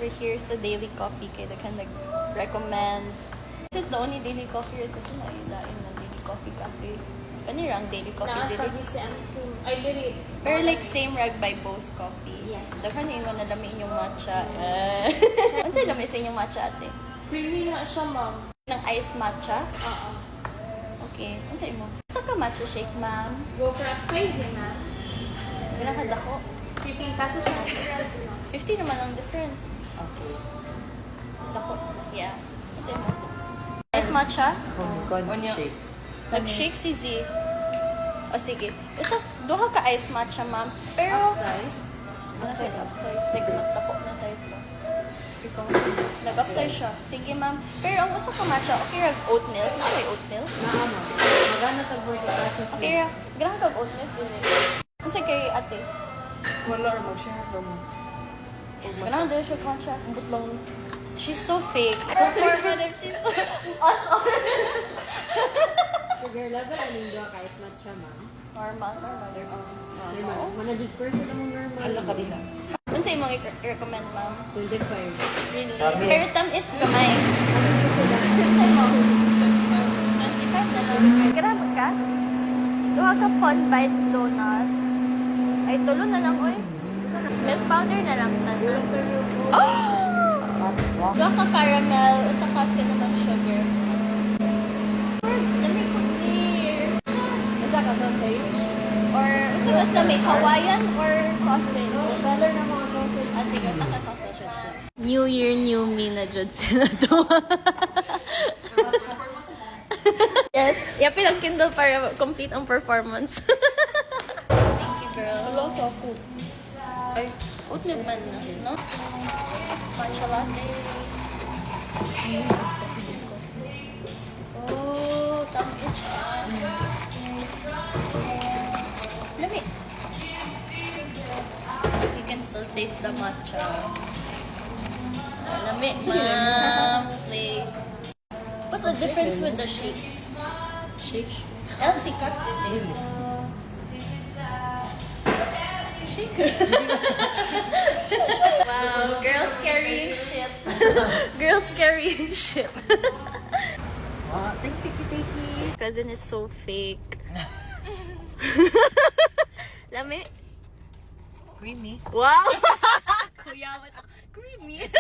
here sa Daily Coffee kay they can recommend. This is the only Daily Coffee here kasi nailain ng Daily Coffee Cafe. Kanira ang Daily Coffee Nasa dili. GCMC. Ay, dili. Pero like same rag by Bose Coffee. Yes. Daghan ingon na lami inyong matcha. Unsay lami sa inyong matcha ate? Creamy na siya, ma'am. Ng ice matcha? Oo. Okay. Unsay mo? Sa ka matcha shake, ma'am? Go for upsize din, ma'am. Ganahan ako. 15 pesos na difference, ma'am. 50 naman ang difference. Okay. Dako. Yeah. Unsay mo? Ice matcha? Con shake. Nag-shake si Z. O sige. Isa, duha ka ice matcha, ma'am. Pero... Upsize? Ano size upsize? Like, mas tapo na size mo. Nag-upsize siya. Sige, ma'am. Pero ang usa ka matcha, okay rag oatmeal. Ano may oatmeal? Naama. Magana tag 40 pesos. Okay ra. Ganahan kag oatmeal din eh. Unsay kay ate? Wala rin mag-share ka mo. Ganahan din siya matcha. Ang butlong. She's so fake. Performative. She's so... Us all. Sugar level, anong doon ka? Is not siya, ma'am. Normal. Normal. 100% namang normal. Hala ka din. Unsay imong i-recommend, ma'am? 25. Really? Kami. Pero tamis gamay. Unsay mo? 25 na lang. Grabe ka? Duha ka Fun Bites donut. Ay, tulo na lang, oy. Milk powder na lang. Duha ka caramel, usa ka cinnamon sugar. Dami ko clear. Isa ka sausage? Or, unsa mas dami? Hawaiian or sausage? Seller na mga sausage. Ah, sige, usa ka sausage na. New Year, new me na jud sila to. Yes, yapin ang Kindle para complete ang performance. Thank you, girl. Wala sa ako. Ay, Oatmeal man na, no? Matcha latte. Oh, tamis siya. Lami. You can still taste the matcha. Lami, ma'am. Slay. What's the difference with the shakes? shake. Elsie cut Dili. Shake. Wow, girls carrying shit. Girls carrying shit. Ah, take it. Cousin is so fake. Lami? Creamy. Wow! Kuya, creamy.